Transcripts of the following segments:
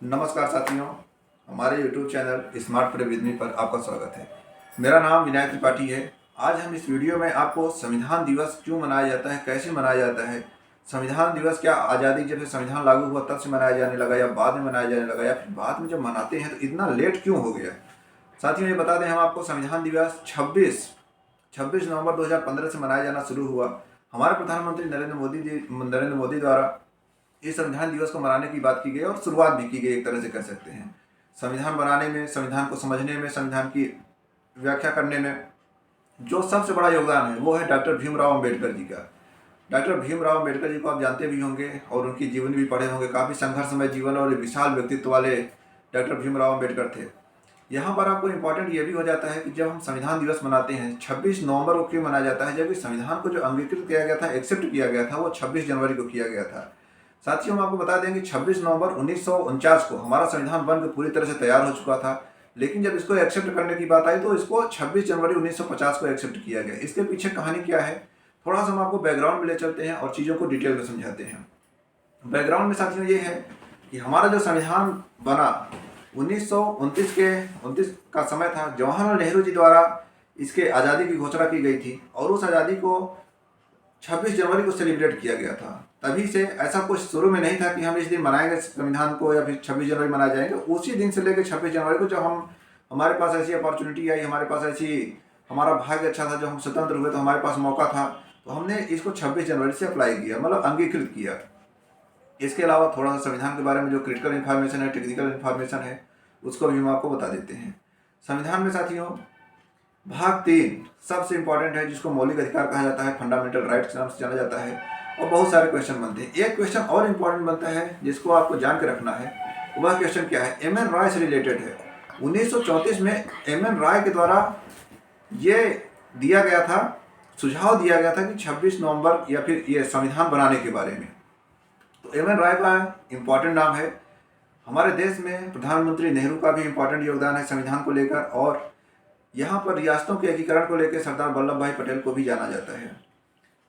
नमस्कार साथियों, हमारे YouTube channel smart pray with me पर आपका स्वागत है। मेरा नाम विनायक त्रिपाठी है। आज हम इस वीडियो में आपको संविधान दिवस क्यों मनाया जाता है, कैसे मनाया जाता है, संविधान दिवस क्या आज़ादी जब से संविधान लागू हुआ तब से मनाया जाने लगा या बाद में मनाया जाने लगा या फिर बाद में जब मनाते हैं तो इतना लेट क्यों हो गया। साथियों ये बता दें, हम आपको संविधान दिवस 26 नवंबर 2015 से मनाया जाना शुरू हुआ। हमारे प्रधानमंत्री नरेंद्र मोदी द्वारा इस संविधान दिवस को मनाने की बात की गई और शुरुआत भी की गई, एक तरह से कह सकते हैं। संविधान बनाने में, संविधान को समझने में, संविधान की व्याख्या करने में जो सबसे बड़ा योगदान है वो है डॉक्टर भीमराव अम्बेडकर जी का। डॉक्टर भीमराव अम्बेडकर जी को आप जानते भी होंगे और उनकी जीवनी भी पढ़े होंगे। काफ़ी संघर्षमय जीवन और विशाल व्यक्तित्व वाले डॉक्टर भीमराव अम्बेडकर थे। यहाँ पर आपको इम्पोर्टेंट ये भी हो जाता है कि जब हम संविधान दिवस मनाते हैं 26 नवंबर को क्यों मनाया जाता है, जबकि संविधान को जो अंगीकृत किया गया था, एक्सेप्ट किया गया था, वो 26 जनवरी को किया गया था। साथियों, हम आपको बता दें कि 26 नवंबर 1949 को हमारा संविधान बनकर पूरी तरह से तैयार हो चुका था, लेकिन जब इसको एक्सेप्ट करने की बात आई तो इसको 26 जनवरी 1950 को एक्सेप्ट किया गया। इसके पीछे कहानी क्या है, थोड़ा सा हम आपको बैकग्राउंड में ले चलते हैं और चीज़ों को डिटेल में समझाते हैं। बैकग्राउंड में साथियों ये है कि हमारा जो संविधान बना 1929 का समय था, जवाहरलाल नेहरू जी द्वारा इसके आज़ादी की घोषणा की गई थी और उस आज़ादी को 26 जनवरी को सेलिब्रेट किया गया था। तभी से ऐसा कुछ शुरू में नहीं था कि हम इस दिन मनाएंगे संविधान को या फिर 26 जनवरी मनाए जाएंगे। उसी दिन से लेकर 26 जनवरी को जब हमारे पास ऐसी अपॉर्चुनिटी आई, हमारे पास हमारा भाग्य अच्छा था, जब हम स्वतंत्र हुए तो हमारे पास मौका था, तो हमने इसको 26 जनवरी से अप्लाई किया, मतलब अंगीकृत किया। इसके अलावा थोड़ा सा संविधान के बारे में जो क्रिटिकल इन्फॉर्मेशन है, टेक्निकल इन्फॉर्मेशन है, उसको भी हम आपको बता देते हैं। संविधान में साथियों भाग 3 सबसे इंपॉर्टेंट है, जिसको मौलिक अधिकार कहा जाता है, फंडामेंटल राइट्स के नाम से जाना जाता है, और बहुत सारे क्वेश्चन बनते हैं। एक क्वेश्चन और इम्पॉर्टेंट बनता है जिसको आपको जान के रखना है। वह क्वेश्चन क्या है, एम एन राय से रिलेटेड है। 1934 में एम एन राय के द्वारा ये दिया गया था, सुझाव दिया गया था कि 26 नवंबर या फिर ये संविधान बनाने के बारे में। तो एम एन राय का इम्पॉर्टेंट नाम है। हमारे देश में प्रधानमंत्री नेहरू का भी इम्पॉर्टेंट योगदान है संविधान को लेकर, और यहाँ पर रियासतों के एकीकरण को लेकर सरदार वल्लभ भाई पटेल को भी जाना जाता है।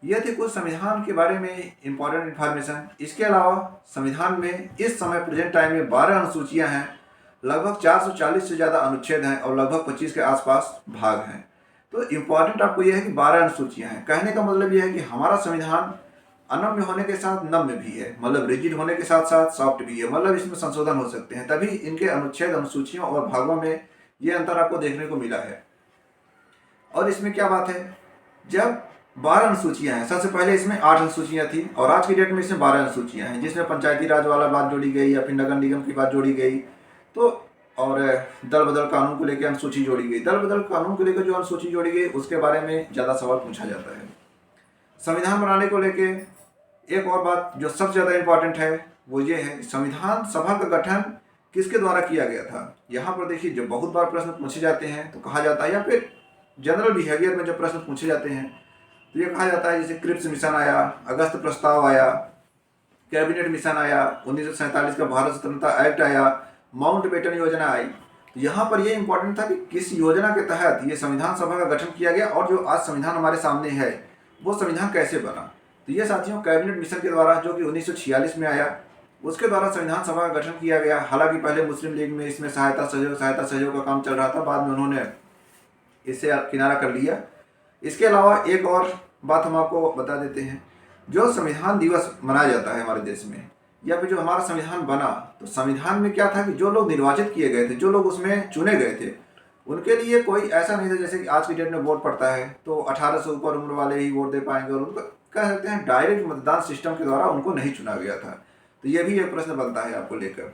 यह थी कुछ संविधान के बारे में इम्पॉर्टेंट इन्फॉर्मेशन। इसके अलावा संविधान में इस समय प्रेजेंट टाइम में 12 अनुसूचियां हैं, लगभग 440 से ज़्यादा अनुच्छेद हैं और लगभग 25 के आसपास भाग हैं। तो इम्पॉर्टेंट आपको यह है कि 12 अनुसूचियां हैं। कहने का मतलब यह है कि हमारा संविधान अनम्य होने के साथ नम्य भी है, मतलब रिजिड होने के साथ साथ सॉफ्ट भी है, मतलब इसमें संशोधन हो सकते हैं। तभी इनके अनुच्छेद, अनुसूचियों और भागों में ये अंतर आपको देखने को मिला है। और इसमें क्या बात है, जब 12 अनुसूचियां हैं, सबसे पहले इसमें 8 अनुसूचियां थी और आज की डेट में इसमें 12 अनुसूचियां हैं, जिसमें पंचायती राज वाला बात जोड़ी गई या फिर नगर निगम की बात जोड़ी गई, तो और दल बदल कानून को लेकर अनुसूची जोड़ी गई। दल बदल कानून को लेकर जो अनुसूची जोड़ी गई उसके बारे में ज़्यादा सवाल पूछा जाता है। संविधान बनाने को लेकर एक और बात जो सबसे ज़्यादा इम्पॉर्टेंट है वो ये है, संविधान सभा का गठन किसके द्वारा किया गया था। यहाँ पर देखिए, जब बहुत बार प्रश्न पूछे जाते हैं तो कहा जाता है, या फिर जनरल बिहेवियर में जब प्रश्न पूछे जाते हैं तो ये कहा जाता है, जैसे क्रिप्स मिशन आया, अगस्त प्रस्ताव आया, कैबिनेट मिशन आया, 1947 का भारत स्वतंत्रता एक्ट आया, माउंट बेटन योजना आई। तो यहाँ पर ये इंपॉर्टेंट था कि किस योजना के तहत ये संविधान सभा का गठन किया गया और जो आज संविधान हमारे सामने है वो संविधान कैसे बना। तो ये साथियों कैबिनेट मिशन के द्वारा, जो कि 1946 में आया, उसके द्वारा संविधान सभा का गठन किया गया। हालांकि पहले मुस्लिम लीग में इसमें सहायता सहयोग का काम चल रहा था, बाद में उन्होंने इसे किनारा कर लिया। इसके अलावा एक और बात हम आपको बता देते हैं, जो संविधान दिवस मनाया जाता है हमारे देश में, या फिर जो हमारा संविधान बना, तो संविधान में क्या था कि जो लोग निर्वाचित किए गए थे, जो लोग उसमें चुने गए थे, उनके लिए कोई ऐसा नहीं था जैसे कि आज की डेट में वोट पड़ता है तो 18 से ऊपर उम्र वाले ही वोट दे पाएंगे, और उनको कह सकते हैं डायरेक्ट मतदान सिस्टम के द्वारा उनको नहीं चुना गया था। तो ये भी एक प्रश्न बनता है आपको लेकर।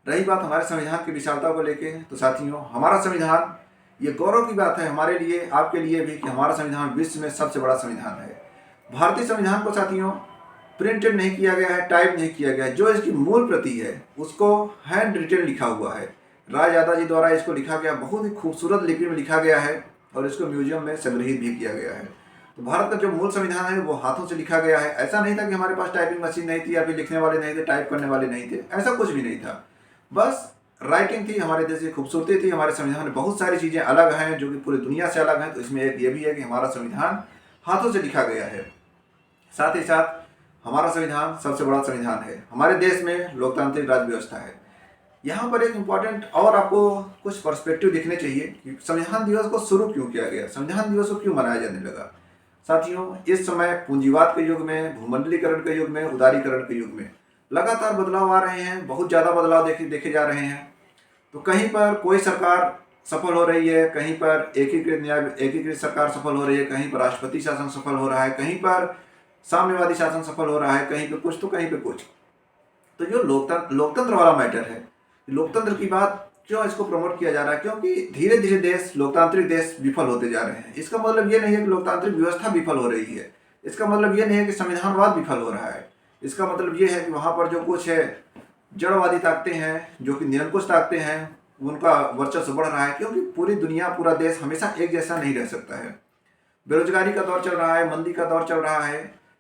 रही बात हमारे संविधान की विशालता को लेकर, तो साथियों हमारा संविधान, ये गौरव की बात है हमारे लिए, आपके लिए भी, कि हमारा संविधान विश्व में सबसे बड़ा संविधान है। भारतीय संविधान को साथियों प्रिंटेड नहीं किया गया है, टाइप नहीं किया गया है, जो इसकी मूल प्रति है उसको हैंड रिटन लिखा हुआ है। रायजादा जी द्वारा इसको लिखा गया, बहुत ही खूबसूरत लिपि में लिखा गया है और इसको म्यूजियम में संग्रहित भी किया गया है। तो भारत का जो मूल संविधान है वो हाथों से लिखा गया है। ऐसा नहीं था कि हमारे पास टाइपिंग मशीन नहीं थी या फिर लिखने वाले नहीं थे, टाइप करने वाले नहीं थे, ऐसा कुछ भी नहीं था। बस राइटिंग थी, हमारे देश की खूबसूरती थी। हमारे संविधान में बहुत सारी चीज़ें अलग हैं जो कि पूरी दुनिया से अलग हैं, तो इसमें एक ये भी है कि हमारा संविधान हाथों से लिखा गया है। साथ ही साथ हमारा संविधान सबसे बड़ा संविधान है। हमारे देश में लोकतांत्रिक राज व्यवस्था है। यहाँ पर एक इम्पॉर्टेंट और आपको कुछ पर्सपेक्टिव दिखने चाहिए कि संविधान दिवस को शुरू क्यों किया गया, संविधान दिवस को क्यों मनाया जाने लगा। साथियों, इस समय पूंजीवाद के युग में, भूमंडलीकरण के युग में, उदारीकरण के युग में लगातार बदलाव आ रहे हैं, बहुत ज़्यादा बदलाव देखे जा रहे हैं। तो कहीं पर कोई सरकार सफल हो रही है, कहीं पर एकीकृत सरकार सफल हो रही है, कहीं पर राष्ट्रपति शासन सफल हो रहा है, कहीं पर साम्यवादी शासन सफल हो रहा है, कहीं पर कुछ तो कहीं पर कुछ। तो जो लोकतंत्र वाला मैटर है, लोकतंत्र की बात क्यों इसको प्रमोट किया जा रहा है, क्योंकि धीरे धीरे देश, लोकतांत्रिक देश विफल होते जा रहे हैं। इसका मतलब ये नहीं है कि लोकतांत्रिक व्यवस्था विफल हो रही है, इसका मतलब ये नहीं है कि संविधानवाद विफल हो रहा है। इसका मतलब ये है कि वहाँ पर जो कुछ है जड़वादी ताकतें हैं, जो कि निरंकुश ताकतें हैं, उनका वर्चस्व बढ़ रहा है। क्योंकि पूरी दुनिया, पूरा देश हमेशा एक जैसा नहीं रह सकता है। बेरोजगारी का दौर चल रहा है, मंदी का दौर चल रहा है,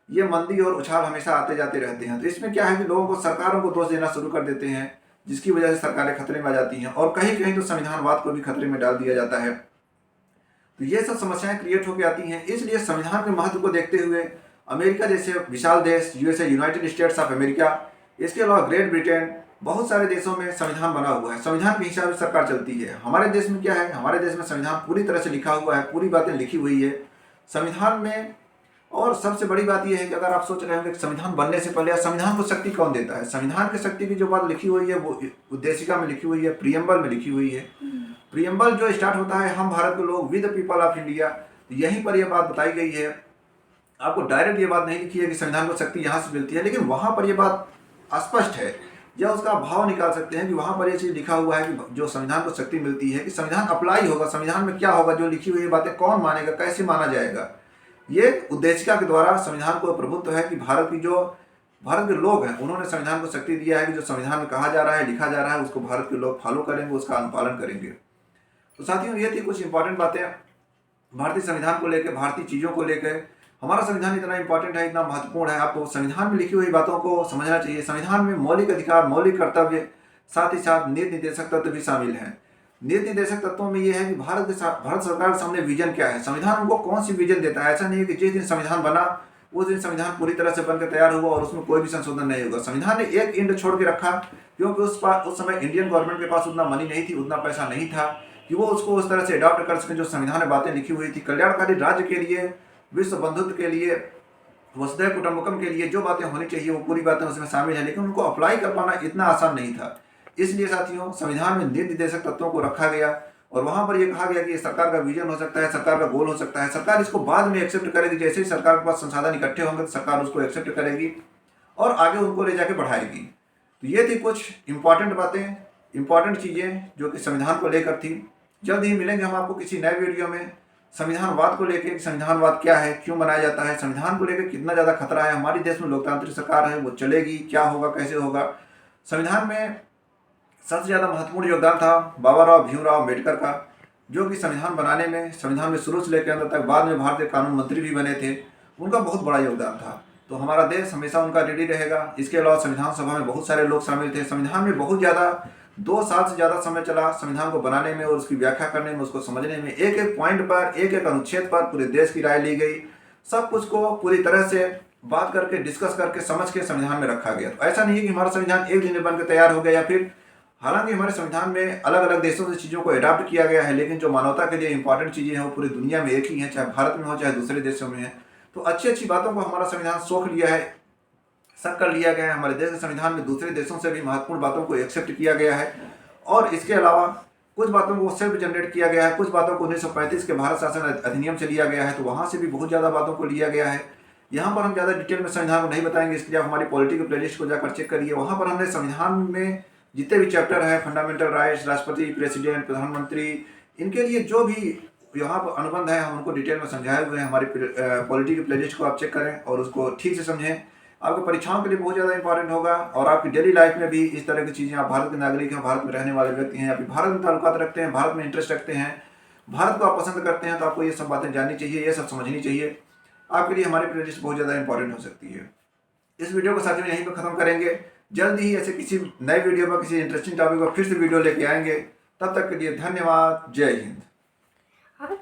ये मंदी और उछाल हमेशा आते जाते रहते हैं। तो इसमें क्या है कि लोगों को, सरकारों को दोष देना शुरू कर देते हैं, जिसकी वजह से सरकारें खतरे में आ जाती हैं और कहीं कहीं तो संविधानवाद को भी खतरे में डाल दिया जाता है। तो ये सब समस्याएं क्रिएट होकर आती हैं। इसलिए संविधान के महत्व को देखते हुए अमेरिका जैसे विशाल देश, USA, United states of America, इसके अलावा ग्रेट ब्रिटेन, बहुत सारे देशों में संविधान बना हुआ है। संविधान के हिसाब से सरकार चलती है। हमारे देश में क्या है, हमारे देश में संविधान पूरी तरह से लिखा हुआ है, पूरी बातें लिखी हुई है संविधान में। और सबसे बड़ी बात यह है कि अगर आप सोच रहे होंगे कि संविधान बनने से पहले संविधान को शक्ति कौन देता है, संविधान की शक्ति की जो बात लिखी हुई है वो उद्देशिका में लिखी हुई है, प्रियम्बल में लिखी हुई है। प्रियम्बल जो स्टार्ट होता है, हम भारत के लोग with the people of India, यहीं पर यह बात बताई गई है। आपको डायरेक्ट ये बात नहीं लिखी है कि संविधान को शक्ति यहाँ से मिलती है, लेकिन वहाँ पर यह बात स्पष्ट है, या उसका भाव निकाल सकते हैं कि वहाँ पर यह चीज़ लिखा हुआ है कि जो संविधान को शक्ति मिलती है, कि संविधान अप्लाई होगा, संविधान में क्या होगा, जो लिखी हुई बातें कौन मानेगा, कैसे माना जाएगा। ये उद्देशिका के द्वारा संविधान को प्रभुत्व है कि भारत के लोग हैं, उन्होंने संविधान को शक्ति दिया है कि जो संविधान में कहा जा रहा है, लिखा जा रहा है, उसको भारत के लोग फॉलो करेंगे, उसका अनुपालन करेंगे। तो साथियों, ये थी कुछ इंपॉर्टेंट बातें भारतीय संविधान को लेकर, भारतीय चीज़ों को लेकर। हमारा संविधान इतना इंपॉर्टेंट है, इतना महत्वपूर्ण है, आपको संविधान में लिखी हुई बातों को समझना चाहिए। संविधान में मौलिक अधिकार, मौलिक कर्तव्य, साथ ही साथ नीति निर्देशक तत्व भी शामिल हैं। नीति निर्देशक तत्वों में यह है कि भारत सरकार के सामने विजन क्या है, संविधान उनको कौन सी विजन देता है। ऐसा नहीं है कि जिस दिन संविधान बना उस दिन संविधान पूरी तरह से बनकर तैयार हुआ और उसमें कोई भी संशोधन नहीं होगा। संविधान ने एक इंड छोड़ के रखा, क्योंकि उस समय इंडियन गवर्नमेंट के पास उतना मनी नहीं थी, उतना पैसा नहीं था कि वो उसको उस तरह से अडॉप्ट कर सके। जो संविधान में बातें लिखी हुई थी, कल्याणकारी राज्य के लिए, विश्व बंधुत्व के लिए, वसुधैव कुटुंबकम के लिए जो बातें होनी चाहिए वो पूरी बातें उसमें शामिल है, लेकिन उनको अप्लाई कर पाना इतना आसान नहीं था। इसलिए साथियों, संविधान में नीति निर्देशक तत्वों को रखा गया और वहां पर यह कहा गया कि सरकार का विजन हो सकता है, सरकार का गोल हो सकता है। सरकार इसको बाद में एक्सेप्ट करेगी, जैसे ही सरकार के पास संसाधन इकट्ठे होंगे तो सरकार उसको एक्सेप्ट करेगी और आगे उनको ले जाके बढ़ाएगी। तो ये थी कुछ इंपॉर्टेंट बातें, इंपॉर्टेंट चीज़ें जो कि संविधान को लेकर थी। जल्द ही मिलेंगे हम आपको किसी नए वीडियो में संविधानवाद को लेकर, संविधानवाद क्या है, क्यों बनाया जाता है, संविधान को लेकर कितना ज़्यादा खतरा है, हमारे देश में लोकतांत्रिक सरकार है, वो चलेगी, क्या होगा, कैसे होगा। संविधान में सबसे ज़्यादा महत्वपूर्ण योगदान था बाबा राव भीमराव अम्बेडकर का, जो कि संविधान बनाने में, संविधान में शुरू से लेकर अंत तक, बाद में भारतीय कानून मंत्री भी बने थे, उनका बहुत बड़ा योगदान था। तो हमारा देश हमेशा उनका रेडी रहेगा। इसके अलावा संविधान सभा में बहुत सारे लोग शामिल थे। संविधान में बहुत ज़्यादा 2 साल से ज़्यादा समय चला संविधान को बनाने में और उसकी व्याख्या करने में, उसको समझने में। एक एक पॉइंट पर, एक एक अनुच्छेद पर पूरे देश की राय ली गई। सब कुछ को पूरी तरह से बात करके, डिस्कस करके, समझ के संविधान में रखा गया। तो ऐसा नहीं है कि हमारा संविधान एक दिन में बनकर तैयार हो गया, या फिर, हालांकि हमारे संविधान में अलग अलग देशों से चीज़ों को अडॉप्ट किया गया है, लेकिन जो मानवता के लिए इंपॉर्टेंट चीज़ें हैं वो पूरी दुनिया में एक ही हैं, चाहे भारत में हो चाहे दूसरे देशों में है। तो अच्छी अच्छी बातों को हमारा संविधान सोख लिया है, शक कर लिया गया है। हमारे देश के संविधान में दूसरे देशों से भी महत्वपूर्ण बातों को एक्सेप्ट किया गया है और इसके अलावा कुछ बातों को सेल्फ जनरेट किया गया है, कुछ बातों को 1935 के भारत शासन अधिनियम से लिया गया है, तो वहाँ से भी बहुत ज़्यादा बातों को लिया गया है। यहाँ पर हम ज़्यादा डिटेल में संविधान को नहीं बताएंगे, इसके लिए आप हमारी पॉलिटी की प्लेलिस्ट को जाकर चेक करिए। वहाँ पर हमने संविधान में जितने भी चैप्टर हैं, फंडामेंटल राइट्स, राष्ट्रपति, प्रेसिडेंट, प्रधानमंत्री, इनके लिए जो भी यहाँ पर अनुबंध है हम उनको डिटेल में समझाए हुए हैं। हमारी पॉलिटी की प्लेलिस्ट को आप चेक करें और उसको ठीक से समझें। आपको परीक्षाओं के लिए बहुत ज़्यादा इंपॉर्टेंट होगा और आपकी डेली लाइफ में भी इस तरह की चीज़ें, आप भारत के नागरिक हैं, भारत में रहने वाले व्यक्ति हैं, या फिर भारत में ताल्लुकात रखते हैं, भारत में इंटरेस्ट रखते हैं, भारत को आप पसंद करते हैं, तो आपको ये सब बातें जाननी चाहिए, ये सब समझनी चाहिए। आपके लिए हमारी प्लेलिस्ट बहुत ज़्यादा इंपॉर्टेंट हो सकती है। इस वीडियो को साथ में यहीं पर ख़त्म करेंगे। जल्द ही ऐसे किसी नए वीडियो पर, किसी इंटरेस्टिंग टॉपिक पर फिर से वीडियो लेके आएंगे। तब तक के लिए धन्यवाद। जय हिंद।